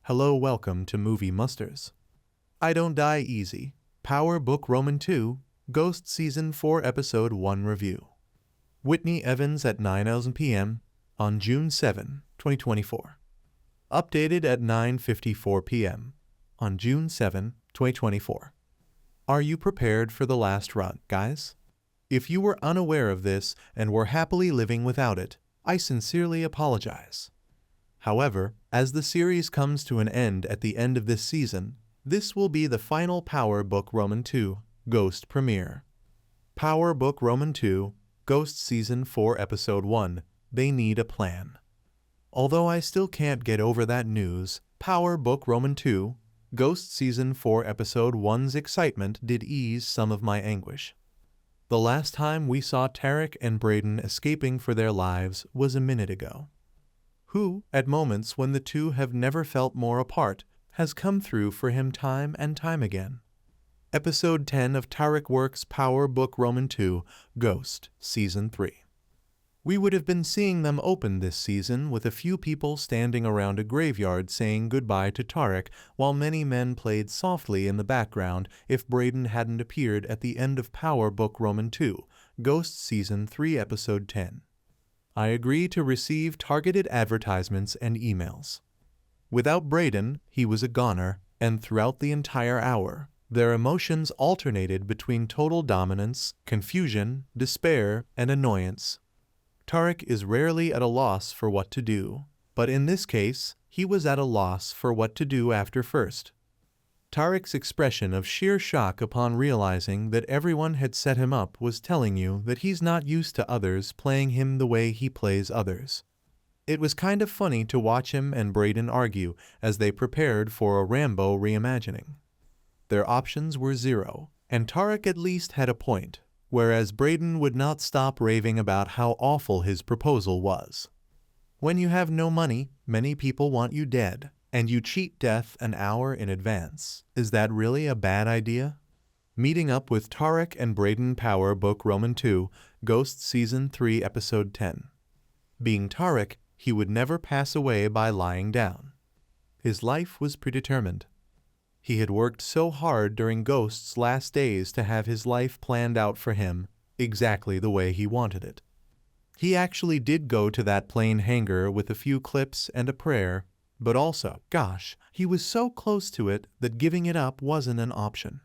Hello, welcome to Movie Musters. I Don't Die Easy, Power Book Roman 2, Ghost Season 4 Episode 1 Review. Whitney Evans at 9:00 p.m. on June 7, 2024. Updated at 9:54 p.m. on June 7, 2024. Are you prepared for the last run, guys? If you were unaware of this and were happily living without it, I sincerely apologize. However, as the series comes to an end at the end of this season, this will be the final Power Book Roman 2 Ghost premiere. Power Book Roman 2 Ghost Season 4 Episode 1 They Need a Plan. Although I still can't get over that news, Power Book Roman 2 Ghost Season 4 Episode 1's excitement did ease some of my anguish. The last time we saw Tariq and Brayden escaping for their lives was a minute ago. Who, at moments when the two have never felt more apart, has come through for him time and time again. Episode 10 of Tariq Works' Power Book Roman 2 Ghost Season 3. We would have been seeing them open this season with a few people standing around a graveyard saying goodbye to Tariq while many men played softly in the background if Brayden hadn't appeared at the end of Power Book Roman 2 Ghost Season 3 Episode 10. I agree to receive targeted advertisements and emails. Without Brayden, he was a goner, and throughout the entire hour, their emotions alternated between total dominance, confusion, despair, and annoyance. Tariq is rarely at a loss for what to do, but in this case, he was at a loss for what to do after first. Tariq's expression of sheer shock upon realizing that everyone had set him up was telling you that he's not used to others playing him the way he plays others. It was kind of funny to watch him and Brayden argue as they prepared for a Rambo reimagining. Their options were zero, and Tariq at least had a point, whereas Brayden would not stop raving about how awful his proposal was. When you have no money, many people want you dead, and you cheat death an hour in advance. Is that really a bad idea? Meeting up with Tariq and Brayden Power Book Roman 2 Ghost Season 3 Episode 10. Being Tariq, he would never pass away by lying down. His life was predetermined. He had worked so hard during Ghost's last days to have his life planned out for him exactly the way he wanted it. He actually did go to that plane hangar with a few clips and a prayer, but also, gosh, he was so close to it that giving it up wasn't an option.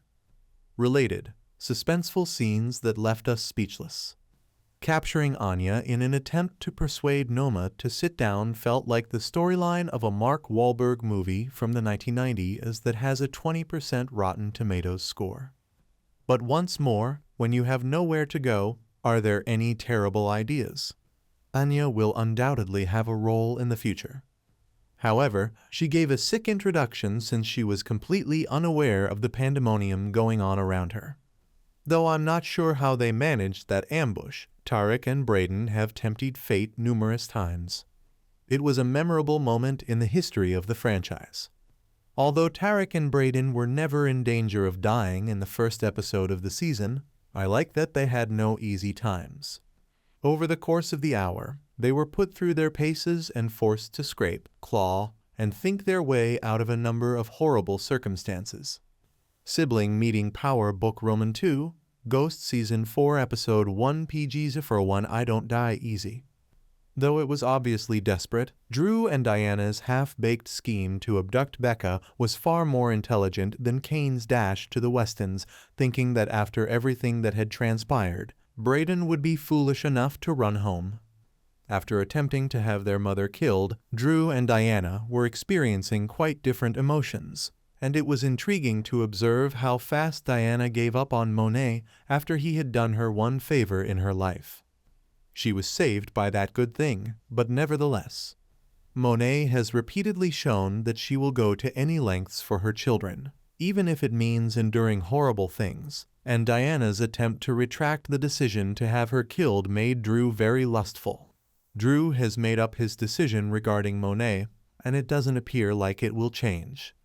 Related, suspenseful scenes that left us speechless. Capturing Anya in an attempt to persuade Noma to sit down felt like the storyline of a Mark Wahlberg movie from the 1990s that has a 20% Rotten Tomatoes score. But once more, when you have nowhere to go, are there any terrible ideas? Anya will undoubtedly have a role in the future. However, she gave a sick introduction since she was completely unaware of the pandemonium going on around her. Though I'm not sure how they managed that ambush, Tariq and Brayden have tempted fate numerous times. It was a memorable moment in the history of the franchise. Although Tariq and Brayden were never in danger of dying in the first episode of the season, I like that they had no easy times. Over the course of the hour, they were put through their paces and forced to scrape, claw, and think their way out of a number of horrible circumstances. Sibling meeting Power Book Roman 2, Ghost Season 4 Episode 1 PG-01 I Don't Die Easy. Though it was obviously desperate, Drew and Diana's half-baked scheme to abduct Becca was far more intelligent than Kane's dash to the Westons, thinking that after everything that had transpired, Brayden would be foolish enough to run home. After attempting to have their mother killed, Drew and Diana were experiencing quite different emotions, and it was intriguing to observe how fast Diana gave up on Monet after he had done her one favor in her life. She was saved by that good thing, but nevertheless, Monet has repeatedly shown that she will go to any lengths for her children, even if it means enduring horrible things, and Diana's attempt to retract the decision to have her killed made Drew very lustful. Drew has made up his decision regarding Monet, and it doesn't appear like it will change.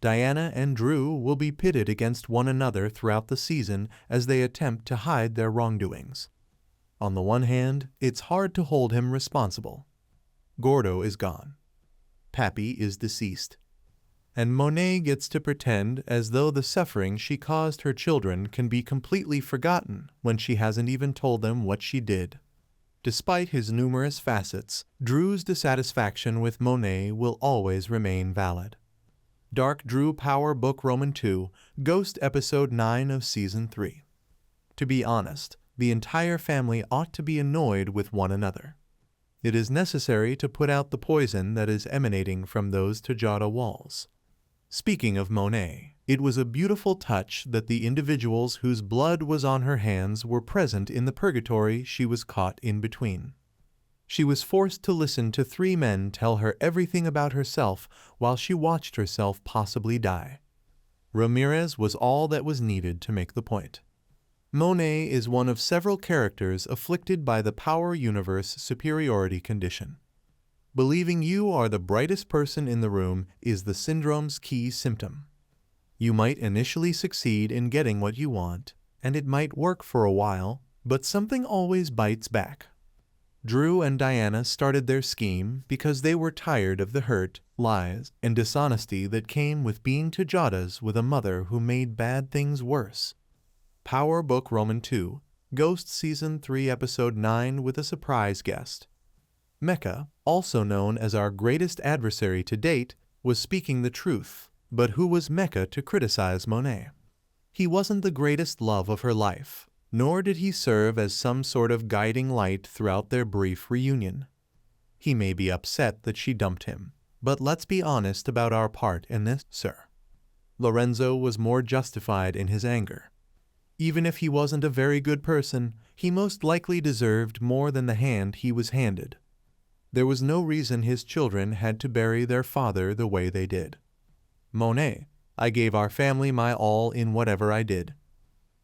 Diana and Drew will be pitted against one another throughout the season as they attempt to hide their wrongdoings. On the one hand, it's hard to hold him responsible. Gordo is gone. Pappy is deceased. and Monet gets to pretend as though the suffering she caused her children can be completely forgotten when she hasn't even told them what she did. Despite his numerous facets, Drew's dissatisfaction with Monet will always remain valid. Dark Drew Power Book Roman 2, Ghost Episode 9 of Season 3. To be honest, the entire family ought to be annoyed with one another. It is necessary to put out the poison that is emanating from those Tajada walls. Speaking of Monet, it was a beautiful touch that the individuals whose blood was on her hands were present in the purgatory she was caught in between. She was forced to listen to 3 men tell her everything about herself while she watched herself possibly die. Ramirez was all that was needed to make the point. Monet is one of several characters afflicted by the power universe superiority condition. Believing you are the brightest person in the room is the syndrome's key symptom. You might initially succeed in getting what you want, and it might work for a while, but something always bites back. Drew and Diana started their scheme because they were tired of the hurt, lies, and dishonesty that came with being Tajadas with a mother who made bad things worse. Power Book Roman 2, Ghost Season 3 Episode 9 with a surprise guest. Mecca, also known as our greatest adversary to date, was speaking the truth, but who was Mecca to criticize Monet? He wasn't the greatest love of her life, nor did he serve as some sort of guiding light throughout their brief reunion. He may be upset that she dumped him, but let's be honest about our part in this, sir. Lorenzo was more justified in his anger. Even if he wasn't a very good person, he most likely deserved more than the hand he was handed. There was no reason his children had to bury their father the way they did. Monet, I gave our family my all in whatever I did.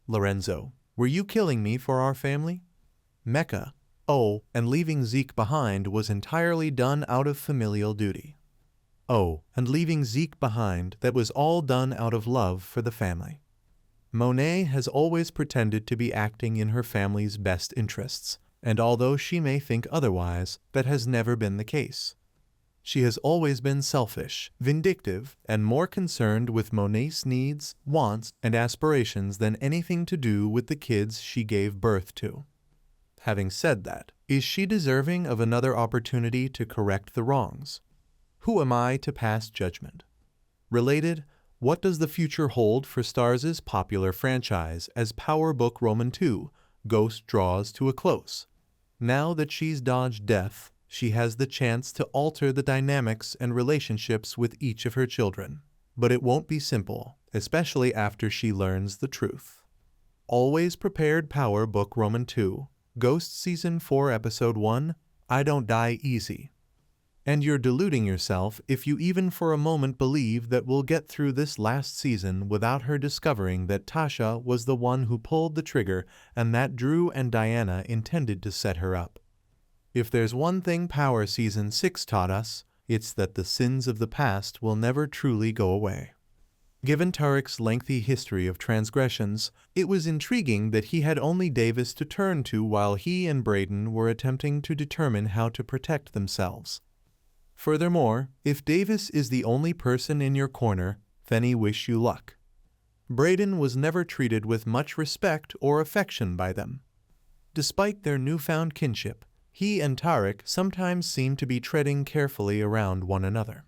Lorenzo, were you killing me for our family? Mecca, oh, and leaving Zeke behind was entirely done out of familial duty. Oh, and leaving Zeke behind, that was all done out of love for the family. Monet has always pretended to be acting in her family's best interests, and although she may think otherwise, that has never been the case. She has always been selfish, vindictive, and more concerned with Monet's needs, wants, and aspirations than anything to do with the kids she gave birth to. Having said that, is she deserving of another opportunity to correct the wrongs? Who am I to pass judgment? Related, what does the future hold for Starz' popular franchise as Power Book Roman 2, Ghost draws to a close? Now that she's dodged death, she has the chance to alter the dynamics and relationships with each of her children. But it won't be simple, especially after she learns the truth. Always Prepared Power Book Roman 2, Ghost Season 4 Episode 1, I Don't Die Easy. And you're deluding yourself if you even for a moment believe that we'll get through this last season without her discovering that Tasha was the one who pulled the trigger and that Drew and Diana intended to set her up. If there's one thing Power Season 6 taught us, it's that the sins of the past will never truly go away. Given Tariq's lengthy history of transgressions, it was intriguing that he had only Davis to turn to while he and Brayden were attempting to determine how to protect themselves. Furthermore, if Davis is the only person in your corner, then he wish you luck. Brayden was never treated with much respect or affection by them. Despite their newfound kinship, he and Tariq sometimes seem to be treading carefully around one another.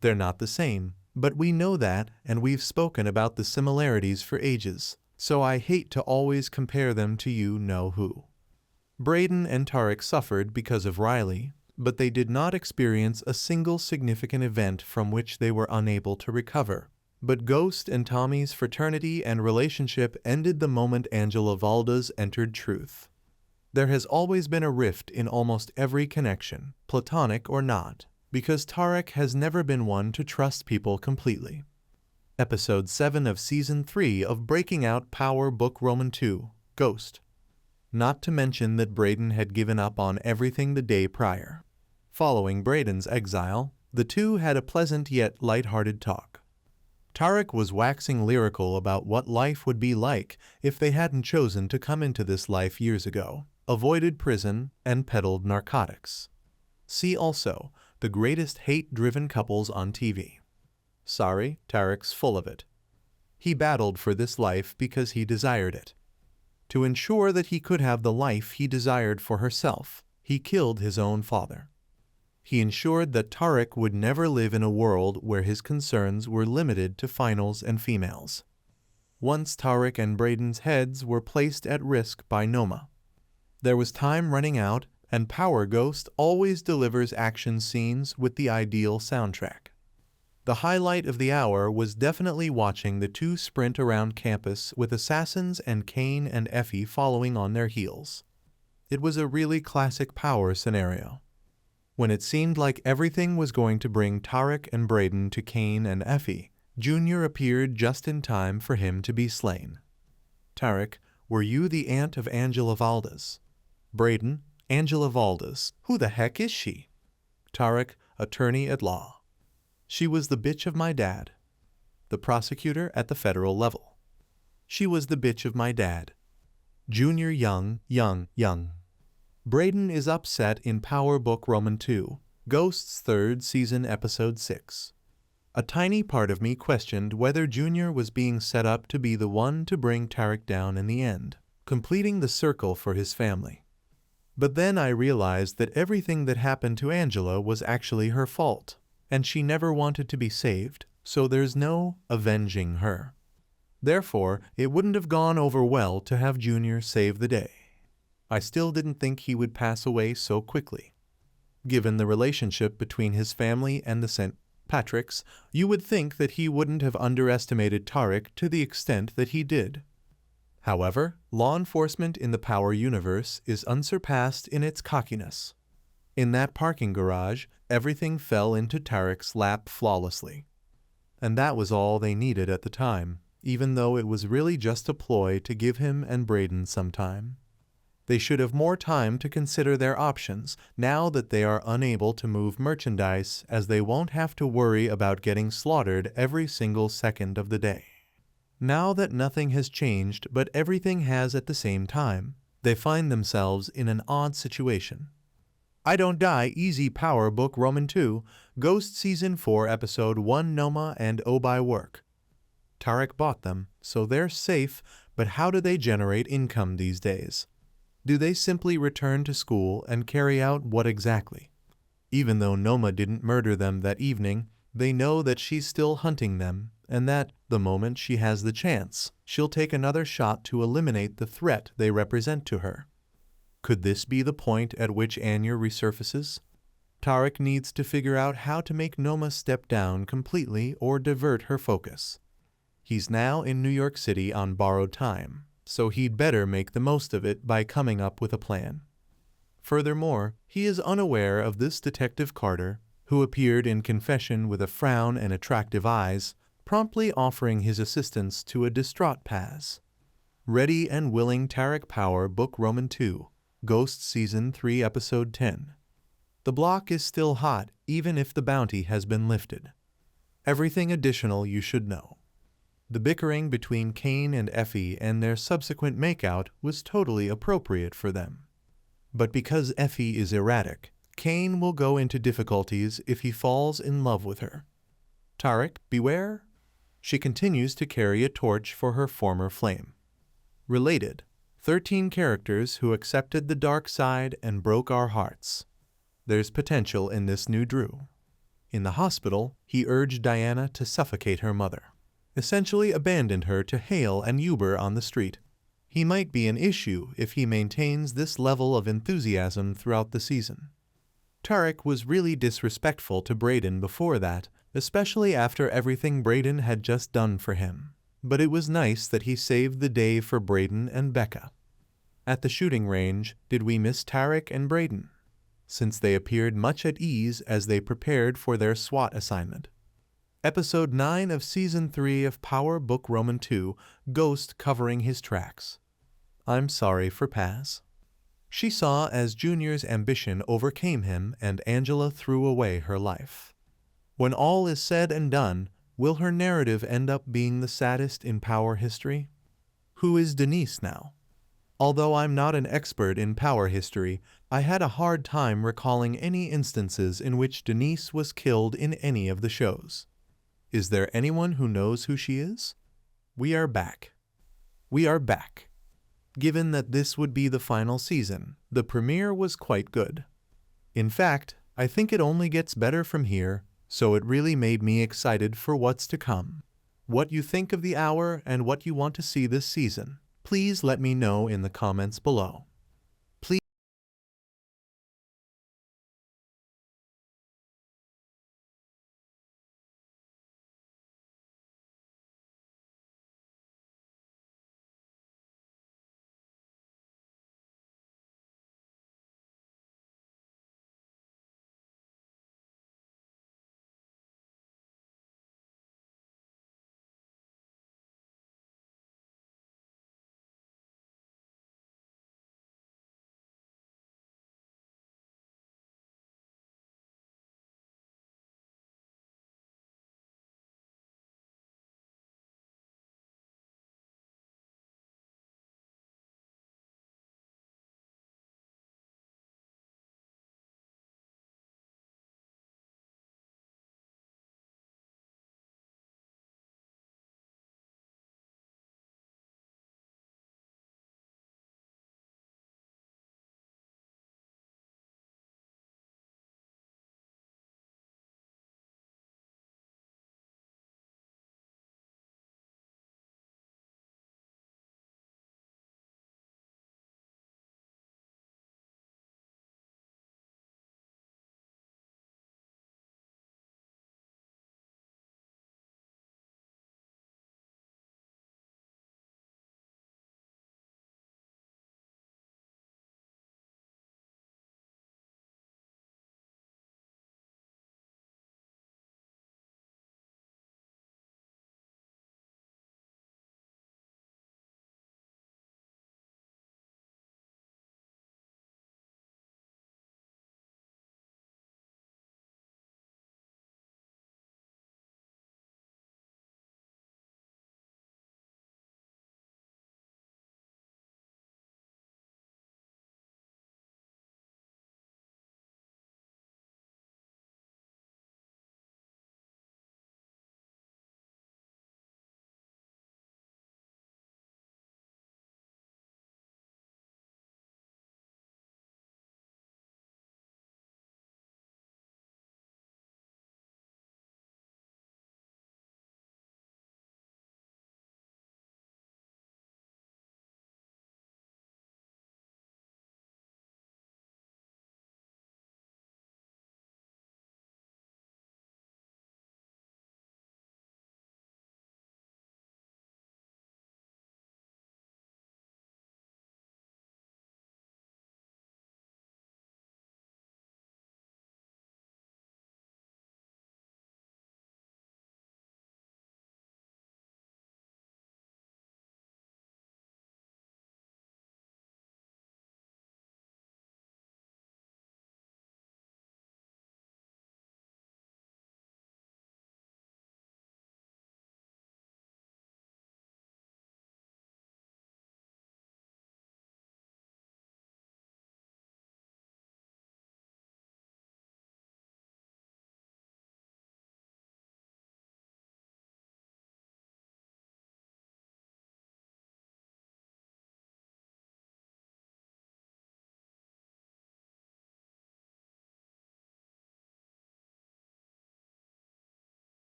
They're not the same, but we know that, and we've spoken about the similarities for ages, so I hate to always compare them to you know who. Brayden and Tariq suffered because of Riley, but they did not experience a single significant event from which they were unable to recover. But Ghost and Tommy's fraternity and relationship ended the moment Angela Valdes entered truth. There has always been a rift in almost every connection, platonic or not, because Tariq has never been one to trust people completely. Episode 7 of Season 3 of Breaking Out Power Book Roman 2, Ghost. Not to mention that Brayden had given up on everything the day prior. Following Brayden's exile, the two had a pleasant yet light-hearted talk. Tariq was waxing lyrical about what life would be like if they hadn't chosen to come into this life years ago, avoided prison, and peddled narcotics. See also, the greatest hate-driven couples on TV. Sorry, Tariq's full of it. He battled for this life because he desired it. To ensure that he could have the life he desired for herself, he killed his own father. He ensured that Tariq would never live in a world where his concerns were limited to finals and females. Once Tariq and Brayden's heads were placed at risk by Noma. There was time running out, and Power Ghost always delivers action scenes with the ideal soundtrack. The highlight of the hour was definitely watching the two sprint around campus with Assassins and Kane and Effie following on their heels. It was a really classic Power scenario. When it seemed like everything was going to bring Tariq and Brayden to Kane and Effie, Junior appeared just in time for him to be slain. Tariq, were you the aunt of Angela Valdez? Brayden, Angela Valdez, who the heck is she? Tariq, attorney at law. She was the bitch of my dad. The prosecutor at the federal level. She was the bitch of my dad. Junior young. Brayden is upset in Power Book Roman 2, Ghost's 3rd season episode 6. A tiny part of me questioned whether Junior was being set up to be the one to bring Tariq down in the end, completing the circle for his family. But then I realized that everything that happened to Angela was actually her fault, and she never wanted to be saved, so there's no avenging her. Therefore, it wouldn't have gone over well to have Junior save the day. I still didn't think he would pass away so quickly. Given the relationship between his family and the St. Patrick's, you would think that he wouldn't have underestimated Tariq to the extent that he did. However, law enforcement in the Power universe is unsurpassed in its cockiness. In that parking garage, everything fell into Tariq's lap flawlessly. And that was all they needed at the time, even though it was really just a ploy to give him and Brayden some time. They should have more time to consider their options now that they are unable to move merchandise, as they won't have to worry about getting slaughtered every single second of the day. Now that nothing has changed but everything has at the same time, they find themselves in an odd situation. I Don't Die Easy Power Book Roman 2, Ghost Season 4 Episode 1 Noma and Obi Work. Tariq bought them, so they're safe, but how do they generate income these days? Do they simply return to school and carry out what exactly? Even though Noma didn't murder them that evening, they know that she's still hunting them, and that, the moment she has the chance, she'll take another shot to eliminate the threat they represent to her. Could this be the point at which Anya resurfaces? Tariq needs to figure out how to make Noma step down completely or divert her focus. He's now in New York City on borrowed time, so he'd better make the most of it by coming up with a plan. Furthermore, he is unaware of this Detective Carter, who appeared in confession with a frown and attractive eyes, promptly offering his assistance to a distraught Paz. Ready and Willing Tariq Power Book Roman 2, Ghost Season 3 Episode 10. The block is still hot even if the bounty has been lifted. Everything additional you should know. The bickering between Kane and Effie and their subsequent makeout was totally appropriate for them. But because Effie is erratic, Kane will go into difficulties if he falls in love with her. Tariq, beware. She continues to carry a torch for her former flame. Related, 13 characters who accepted the dark side and broke our hearts. There's potential in this new Drew. In the hospital, he urged Diana to suffocate her mother. Essentially abandoned her to Hale and Uber on the street. He might be an issue if he maintains this level of enthusiasm throughout the season. Tariq was really disrespectful to Brayden before that, especially after everything Brayden had just done for him. But it was nice that he saved the day for Brayden and Becca. At the shooting range, did we miss Tariq and Brayden? Since they appeared much at ease as they prepared for their SWAT assignment. Episode 9 of Season 3 of Power Book Roman 2, Ghost covering his tracks. I'm sorry for Paz. She saw as Junior's ambition overcame him and Angela threw away her life. When all is said and done, will her narrative end up being the saddest in Power history? Who is Denise now? Although I'm not an expert in Power history, I had a hard time recalling any instances in which Denise was killed in any of the shows. Is there anyone who knows who she is? We are back. We are back. Given that this would be the final season, the premiere was quite good. In fact, I think it only gets better from here, so it really made me excited for what's to come. What you think of the hour and what you want to see this season, please let me know in the comments below.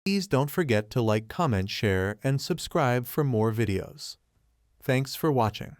Please don't forget to like, comment, share, and subscribe for more videos. Thanks for watching.